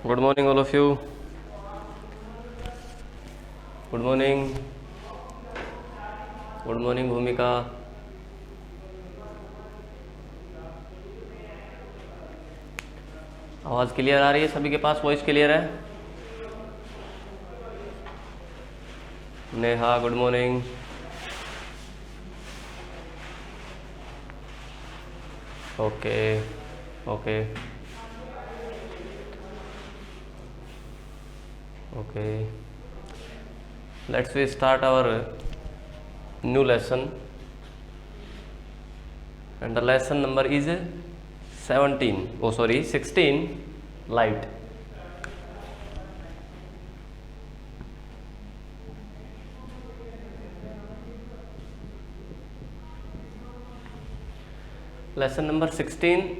Good morning, all of you. Good morning. Good morning, भूमिका. आवाज़ clear आ रही है सभी के पास? वॉइस क्लियर है? Neha, good morning. Okay okay okay. Let's we start our new lesson, and the lesson number is 16, light. Lesson number 16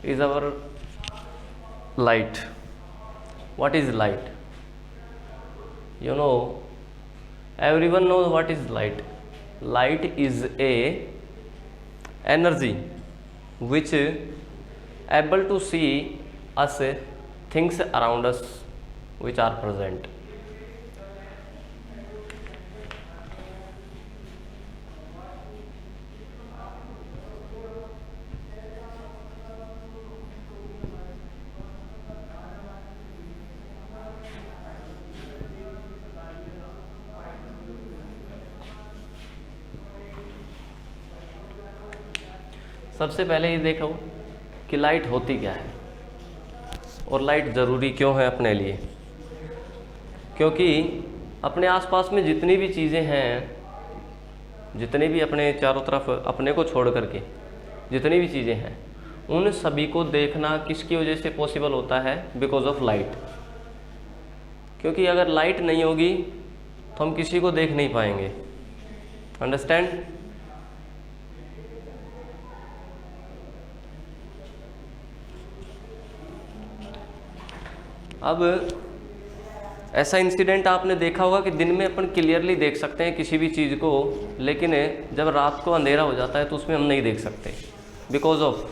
is our light. What is light? You know, everyone knows what is light. Light is a energy which able to see us things around us which are present. सबसे पहले ये देखो कि light होती क्या है और light ज़रूरी क्यों है अपने लिए. क्योंकि अपने आसपास में जितनी भी चीज़ें हैं, जितनी भी अपने चारों तरफ अपने को छोड़ करके जितनी भी चीज़ें हैं, उन सभी को देखना किसकी वजह से पॉसिबल होता है? Because of light. क्योंकि अगर लाइट नहीं होगी तो हम किसी को देख नहीं पाएंगे. अंडरस्टैंड? अब ऐसा इंसिडेंट आपने देखा होगा कि दिन में अपन क्लियरली देख सकते हैं किसी भी चीज़ को, लेकिन जब रात को अंधेरा हो जाता है तो उसमें हम नहीं देख सकते. बिकॉज ऑफ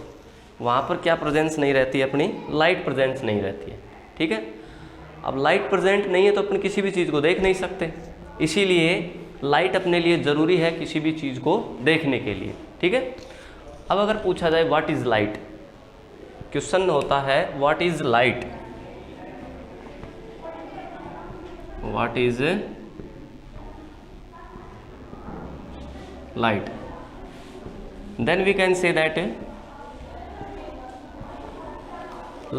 वहाँ पर क्या प्रेजेंस नहीं रहती है? अपनी लाइट प्रेजेंस नहीं रहती है. ठीक है. अब लाइट प्रेजेंट नहीं है तो अपन किसी भी चीज़ को देख नहीं सकते. इसीलिए लाइट अपने लिए ज़रूरी है किसी भी चीज़ को देखने के लिए. ठीक है. अब अगर पूछा जाए व्हाट इज़ लाइट, क्वेश्चन होता है what is light. What is light? Then we can say that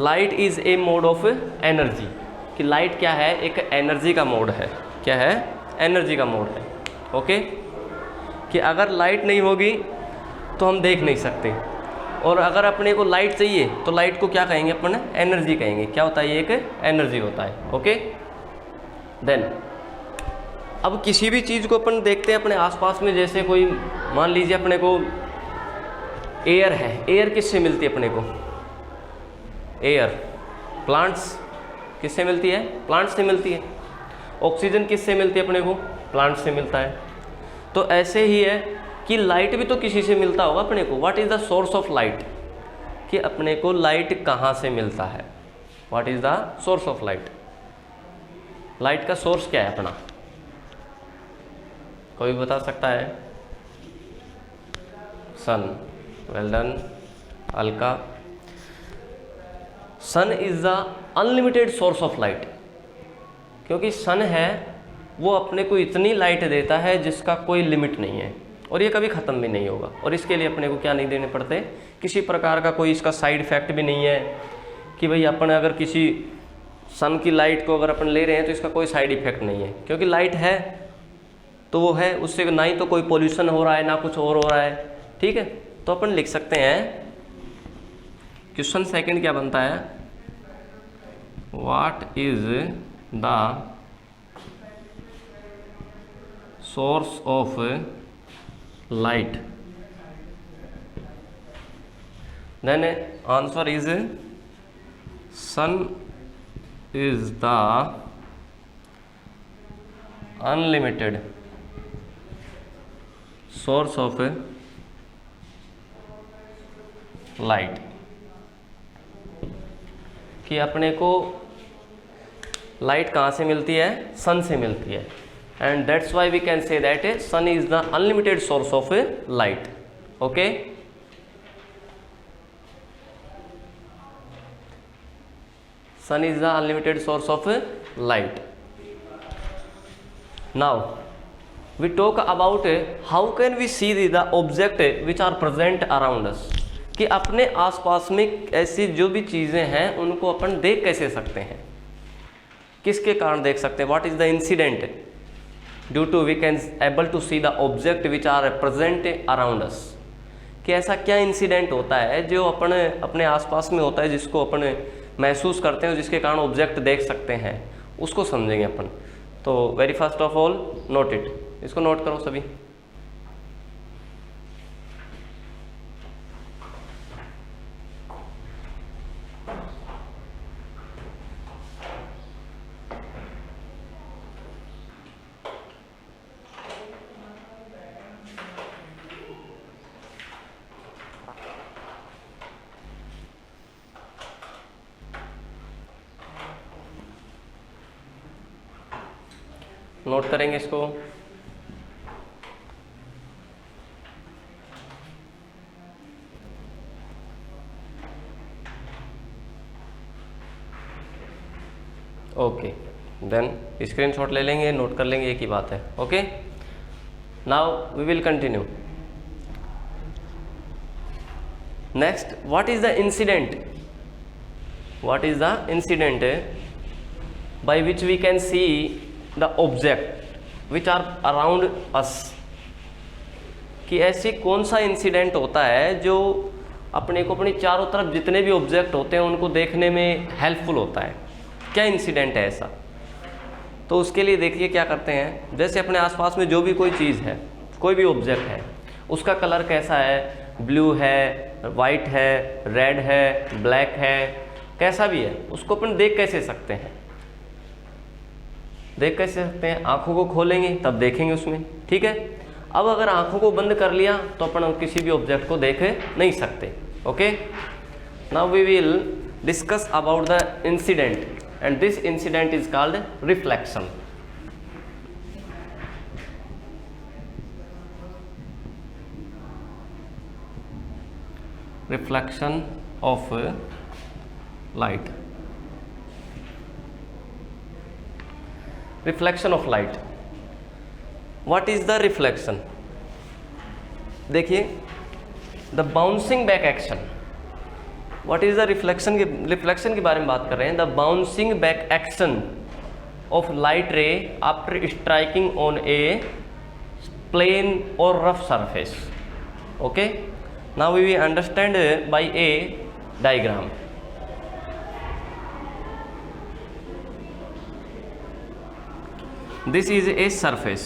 light is a mode of energy. कि लाइट क्या है? एक एनर्जी का मोड है. क्या है? एनर्जी का मोड है. ओके. कि अगर लाइट नहीं होगी तो हम देख नहीं सकते, और अगर अपने को लाइट चाहिए तो लाइट को क्या कहेंगे? अपन एनर्जी कहेंगे. क्या होता है? ये एक एनर्जी होता है. ओके. देन अब किसी भी चीज़ को अपन देखते हैं अपने आसपास में, जैसे कोई मान लीजिए अपने को एयर है. एयर किससे मिलती है अपने को? Air plants. किससे मिलती है? प्लांट्स से मिलती है. ऑक्सीजन किससे मिलती है अपने को? प्लांट्स से मिलता है. तो ऐसे ही है कि लाइट भी तो किसी से मिलता होगा अपने को. What is the source of light? कि अपने को लाइट कहाँ से मिलता है? What is the source of light? Light का सोर्स क्या है अपना? कोई बता सकता है? Sun. Well done Alka. Sun is the unlimited source of light. क्योंकि सन है वो अपने को इतनी लाइट देता है जिसका कोई लिमिट नहीं है, और ये कभी ख़त्म भी नहीं होगा. और इसके लिए अपने को क्या नहीं देने पड़ते? किसी प्रकार का कोई इसका साइड इफेक्ट भी नहीं है कि भाई अपन अगर किसी सन की लाइट को अगर अपन ले रहे हैं तो इसका कोई साइड इफेक्ट नहीं है. क्योंकि लाइट है तो वो है, उससे ना ही तो कोई पोल्यूशन हो रहा है ना कुछ और हो रहा है. ठीक है. तो अपन लिख सकते हैं क्वेश्चन सेकंड क्या बनता है? What is the source of light? Then answer is sun is the unlimited source of light. कि अपने को लाइट कहाँ से मिलती है, सन से मिलती है, and that's why we can say that sun is the unlimited source of light. Okay, sun is the unlimited source of light. Now we talk about how can we see the object which are present around us, कि अपने आसपास में ऐसी जो भी चीज़ें हैं उनको अपन देख कैसे सकते हैं, किसके कारण देख सकते हैं, what is the incident due to we can able to see the object which are present around us, कि ऐसा क्या इंसिडेंट होता है जो अपने आसपास में होता है जिसको अपन महसूस करते हैं, जिसके कारण ऑब्जेक्ट देख सकते हैं, उसको समझेंगे अपन। तो very first of all note it, इसको नोट करो सभी। नोट करेंगे इसको। ओके, देन स्क्रीनशॉट ले लेंगे, नोट कर लेंगे, एक ही बात है। Okay, now we will continue. Next, what is the incident, what is the incident by which we can see the object which are around us, कि ऐसी कौन सा इंसिडेंट होता है जो अपने को अपने चारों तरफ जितने भी ऑब्जेक्ट होते हैं उनको देखने में हेल्पफुल होता है, क्या इंसिडेंट है ऐसा। तो उसके लिए देखिए क्या करते हैं, जैसे अपने आसपास में जो भी कोई चीज़ है, कोई भी ऑब्जेक्ट है, उसका कलर कैसा है, ब्लू है, वाइट है, रेड है, ब्लैक है, कैसा भी है, उसको अपन देख कैसे सकते हैं, देख कैसे सकते हैं, आंखों को खोलेंगे तब देखेंगे उसमें, ठीक है। अब अगर आंखों को बंद कर लिया तो अपन किसी भी ऑब्जेक्ट को देख नहीं सकते। Okay, now we will discuss about the incident, and this incident is called reflection. Reflection of light, reflection of light. What is the reflection, देखिए the bouncing back action. What is the reflection, reflection के बारे में बात कर रहे हैं। The bouncing back action of light ray after striking on a plane और rough surface. Okay, now we will understand by a diagram. This is a surface.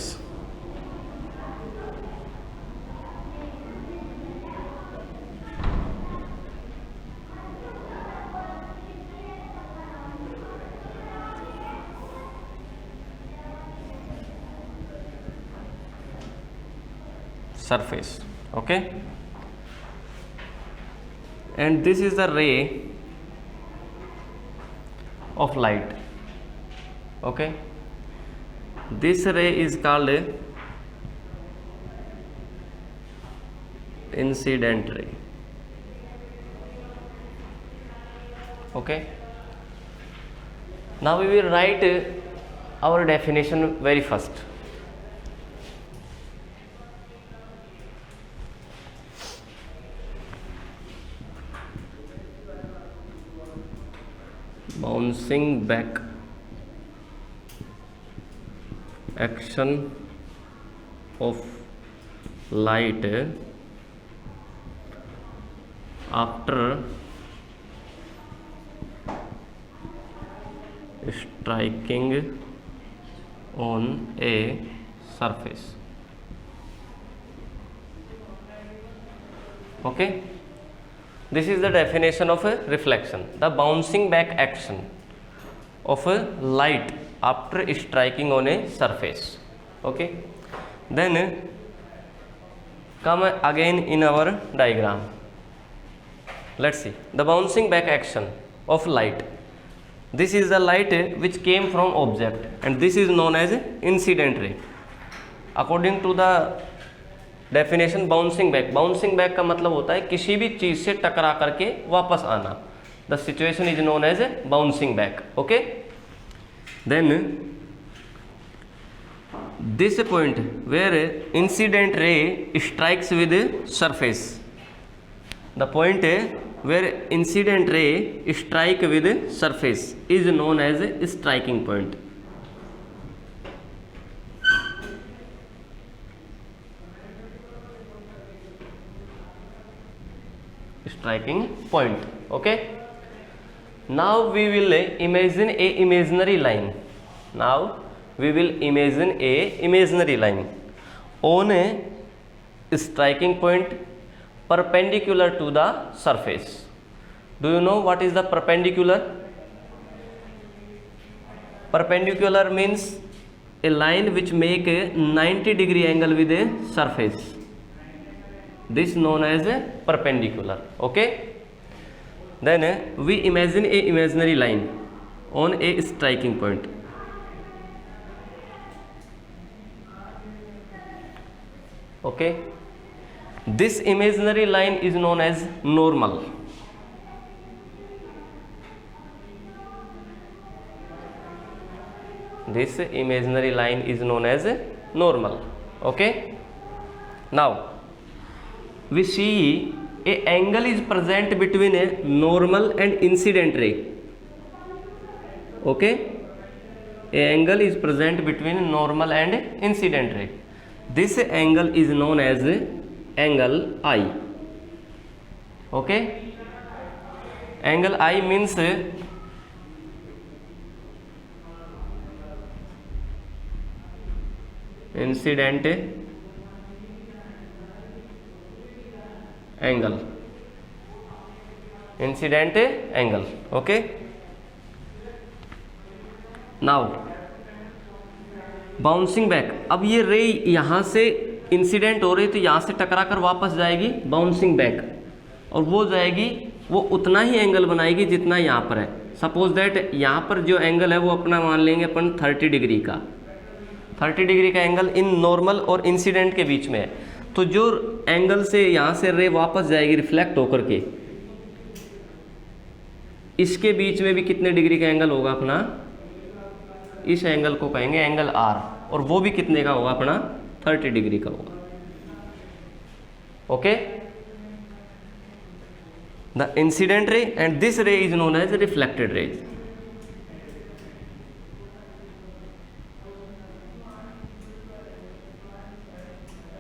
Surface, okay, and this is the ray of light. Okay, this ray is called incident ray. Okay, now we will write our definition very first. Bouncing back action of light after striking on a surface. Okay, this is the definition of a reflection, the bouncing back action of a light after striking on a surface. Okay, then come again in our diagram. Let's see the bouncing back action of light. This is the light which came from object and this is known as incident ray. According to the definition bouncing back, bouncing back का मतलब होता है किसी भी चीज से टकरा करके वापस आना. The situation is known as bouncing back. Okay. Then this point where incident ray strikes with surface, the point where incident ray strike with surface is known as striking point. Striking point. Okay. Now we will imagine a imaginary line. Now we will imagine a imaginary line on a striking point perpendicular to the surface. Do you know what is the perpendicular? Perpendicular means a line which make a 90-degree angle with a surface. This known as a perpendicular. Okay. Then we imagine a imaginary line on a striking point. Okay. This imaginary line is known as normal. This imaginary line is known as normal. Okay. Now we see a angle is present between a normal and incident ray. Okay. A angle is present between normal and incident ray. This angle is known as angle I. Okay. Angle I means incident angle. Incident angle. Okay. Now bouncing back. अब ये रे यहाँ से incident हो रही तो यहाँ से टकरा कर वापस जाएगी बाउंसिंग बैक और वो जाएगी, वो उतना ही एंगल बनाएगी जितना यहाँ पर है. सपोज दैट यहाँ पर जो एंगल है वो अपना मान लेंगे अपन 30 डिग्री का. 30 डिग्री का एंगल इन नॉर्मल और इंसिडेंट के बीच में है. तो जो एंगल से यहाँ से रे वापस जाएगी रिफ्लेक्ट होकर के, इसके बीच में भी कितने डिग्री का एंगल होगा अपना, इस एंगल को कहेंगे एंगल आर, और वो भी कितने का होगा अपना 30 डिग्री का होगा. Okay. The incident ray and this ray is known as reflected rays.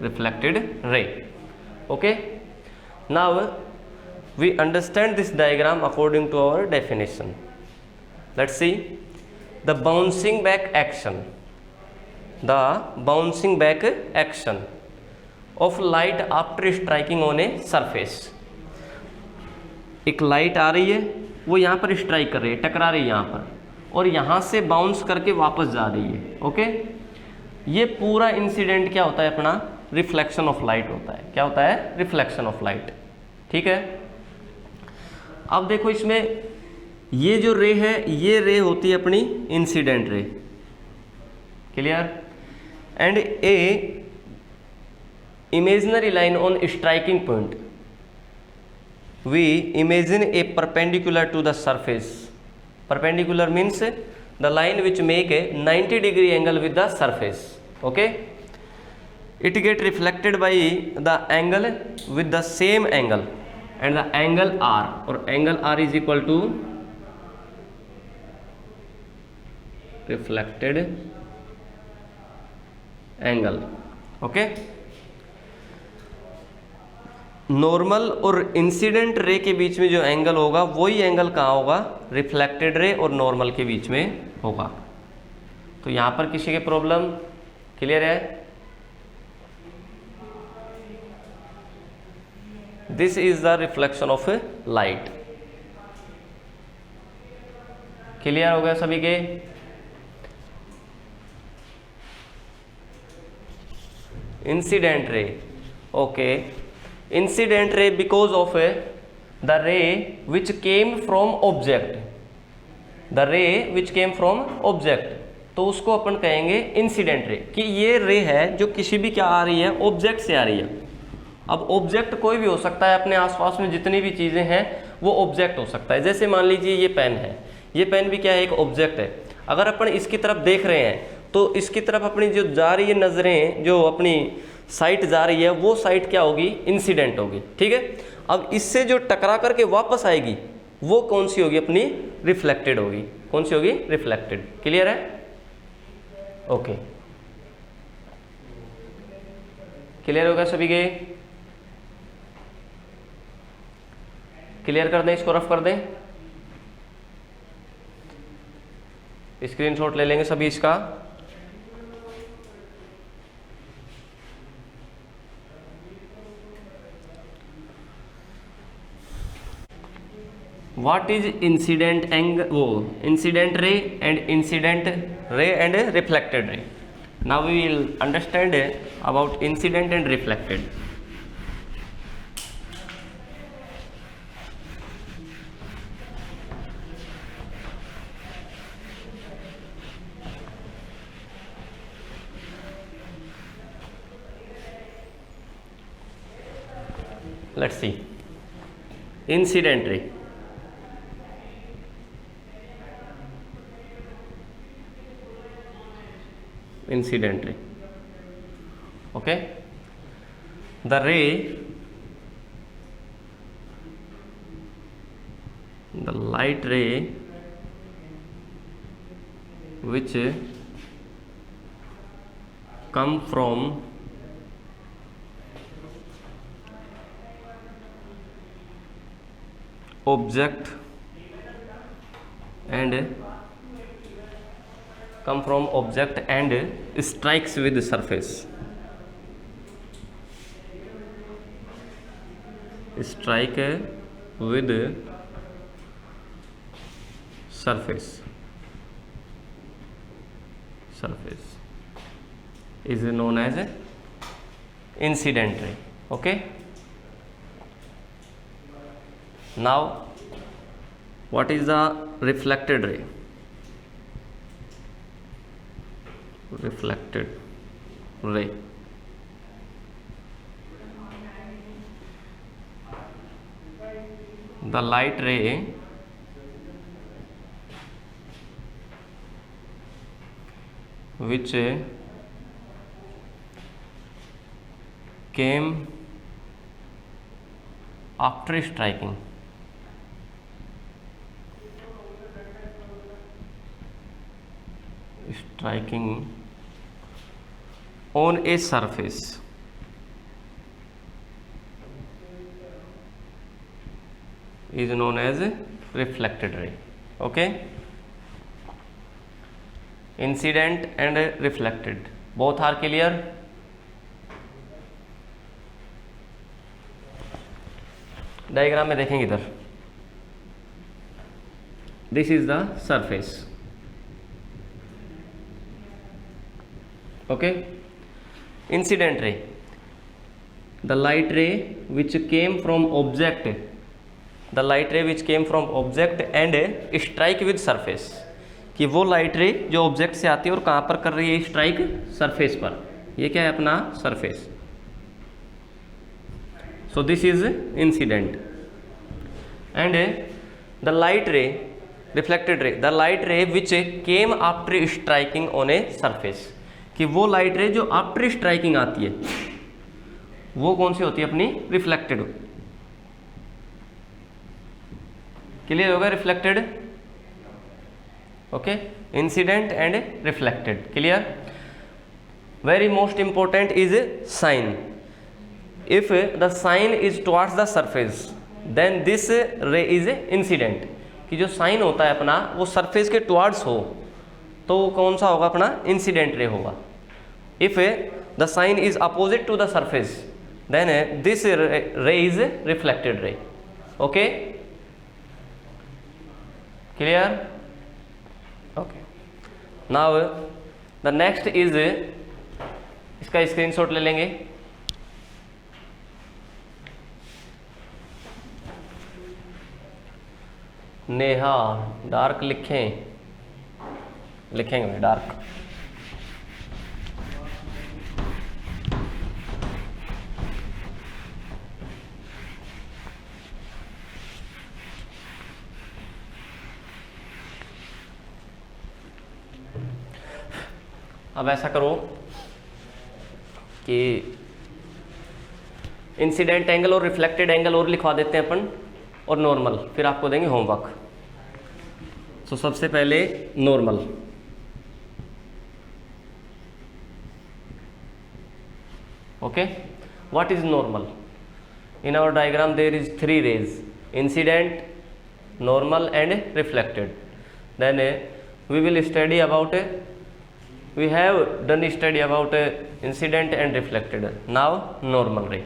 Reflected ray. Okay. Now we understand this diagram according to our definition. Let's see the bouncing back action. The bouncing back action of light after striking on a surface. एक light आ रही है, वो यहाँ पर strike कर रही है, टकरा रही है यहाँ पर, और यहाँ से बाउंस करके वापस जा रही है. ओके. ये पूरा इंसिडेंट क्या होता है अपना, रिफ्लेक्शन ऑफ लाइट होता है. क्या होता है, रिफ्लेक्शन ऑफ लाइट. ठीक है. अब देखो इसमें ये जो रे है, ये रे होती है अपनी incident ray. Clear. And a imaginary line on striking point, we imagine a perpendicular to the surface. Perpendicular means the line which make a 90 degree angle with the surface. Okay. It get reflected by the angle with the same angle and the angle R, or angle R is equal to reflected angle. Okay. Normal और incident ray के बीच में जो angle होगा वही angle कहाँ होगा, reflected ray और normal के बीच में होगा. तो यहाँ पर किसी के प्रॉब्लम क्लियर है. This is the reflection of light. Clear हो गया सभी के. Incident ray. Okay. Incident ray because of the रे विच केम फ्रॉम ऑब्जेक्ट. द रे विच केम फ्रॉम ऑब्जेक्ट, तो उसको अपन कहेंगे इंसिडेंट रे, कि ये रे है जो किसी भी क्या आ रही है, ऑब्जेक्ट से आ रही है। अब ऑब्जेक्ट कोई भी हो सकता है, अपने आसपास में जितनी भी चीज़ें हैं वो ऑब्जेक्ट हो सकता है। जैसे मान लीजिए ये पेन है, ये पेन भी क्या है, एक ऑब्जेक्ट है। अगर अपन इसकी तरफ देख रहे हैं तो इसकी तरफ अपनी जो जा रही है नज़रें, जो अपनी साइट जा रही है, वो साइट क्या होगी, इंसिडेंट होगी, ठीक है। अब इससे जो टकरा करके वापस आएगी वो कौन सी होगी, अपनी रिफ्लेक्टेड होगी। कौन सी होगी, रिफ्लेक्टेड। क्लियर है, ओके, क्लियर होगा सभी के, क्लियर कर दें, इसको रफ कर दें, स्क्रीनशॉट ले लेंगे सभी इसका। व्हाट इज incident incident ray and reflected ray. Now we will understand about incident and reflected. Let's see incident ray. Incident ray, okay, the ray, the light ray which come from object and strikes with the surface, strike with surface is known as incident ray, okay. Now what is the reflected ray? Reflected ray, the light ray which came after striking on a surface is known as reflected ray, okay. Incident and reflected, both are clear. Diagram में देखेंगे इधर, this is the surface, okay. Incident ray, the light रे विच came from object, the light रे विच came from object and strike with surface, कि वो light रे जो object से आती है और कहाँ पर कर रही है, स्ट्राइक सरफेस पर। ये क्या है, अपना surface. So this is incident. And the light ray, reflected ray, the light ray which came after striking on a surface, कि वो लाइट रे जो आफ्टर स्ट्राइकिंग आती है वो कौन सी होती है, अपनी रिफ्लेक्टेड। क्लियर होगा, reflected, okay. Incident and reflected, clear. Very most important is sine. If the sign is towards the surface, then this ray is incident. कि जो साइन होता है अपना वो सरफेस के टुवार्ड्स हो तो वो कौन सा होगा, अपना इंसिडेंट रे होगा. If the sign is opposite to the surface, then this ray is reflected ray. Okay? Clear? Okay. Now the next is, इसका स्क्रीनशॉट ले लेंगे. नेहा, डार्क लिखें, लिखेंगे डार्क। अब ऐसा करो कि इंसिडेंट एंगल और रिफ्लेक्टेड एंगल और लिखवा देते हैं अपन, और नॉर्मल, फिर आपको देंगे होमवर्क। तो सबसे पहले normal. Okay, what is normal? In our diagram there is 3 rays, इंसिडेंट, normal and reflected. Then we will study about we have done study about incident and reflected. Now normal ray,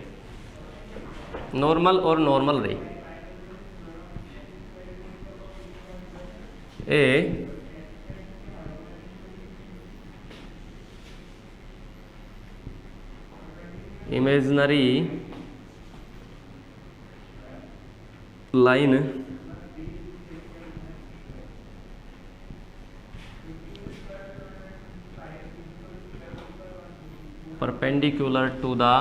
normal or normal ray. A imaginary line perpendicular to the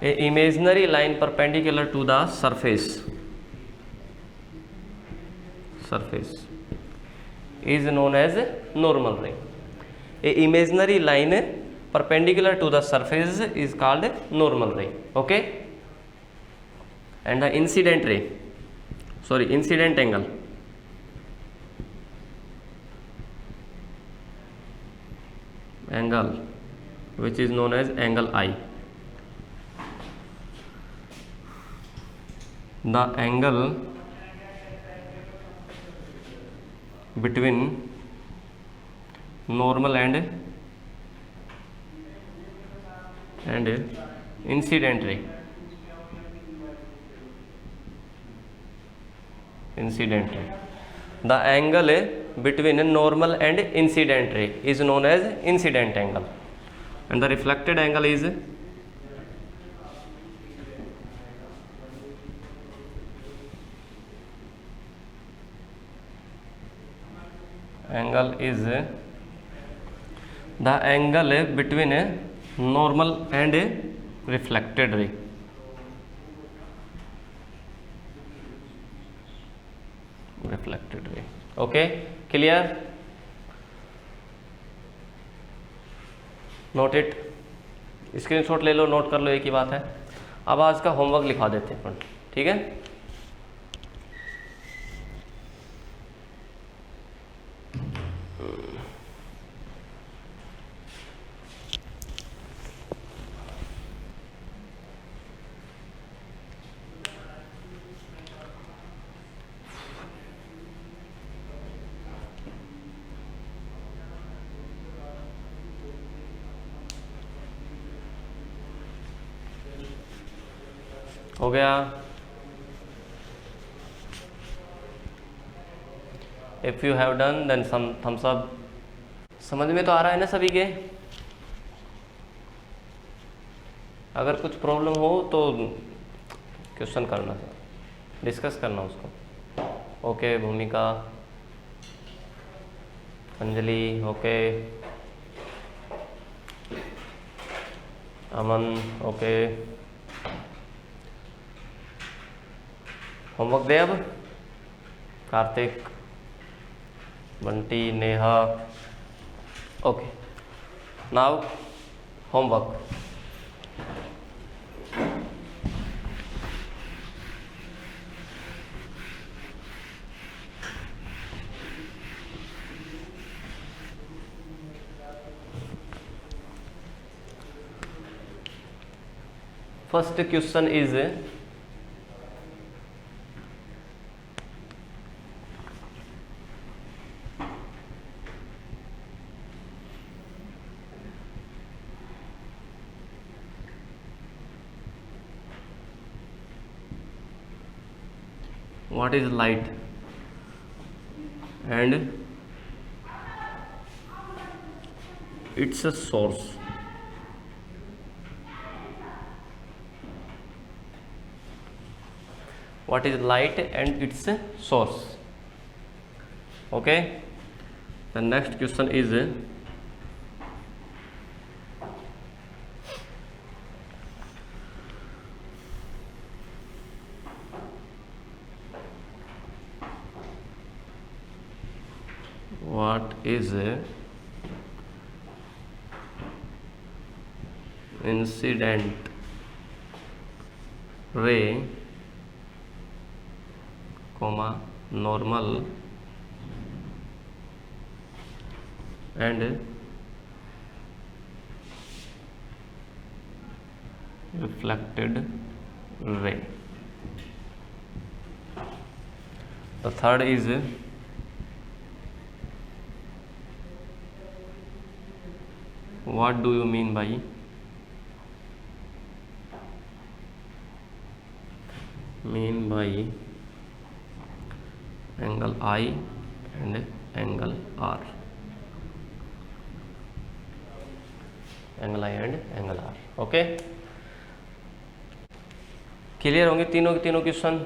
imaginary line perpendicular to the surface is known as normal ray. A imaginary line perpendicular to the surface is called normal ray. Okay, and the incident angle which is known as angle I. The angle between normal and incident ray the angle between normal and incident ray is known as incident angle, and the reflected angle is the angle between normal and reflected ray. Okay, clear? Note it, screenshot ले लो, note कर लो, एक ही बात है। अब आज का homework लिखवा देते हैं अपन, ठीक है? हो गया? If you have done then some thumbs up. समझ में तो आ रहा है ना सभी के? अगर कुछ प्रॉब्लम हो तो क्वेश्चन करना, डिस्कस करना उसको। ओके भूमिका, अंजलि, ओके अमन, ओके होमवर्क दे अब। Kartik, Bunty, Neha, okay now homework. First question is what is light and its a source? What is light and it's source. Okay, the next question is what is incident ray comma normal and reflected ray. The third is what do you mean by angle I and angle R. Angle I and angle R. Okay, clear होंगे तीनों के तीनों question,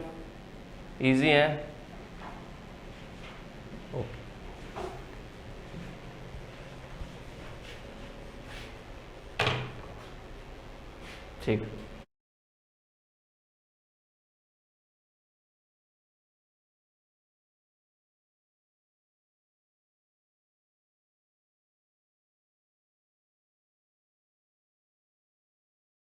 easy हैं. Okay, ठीक.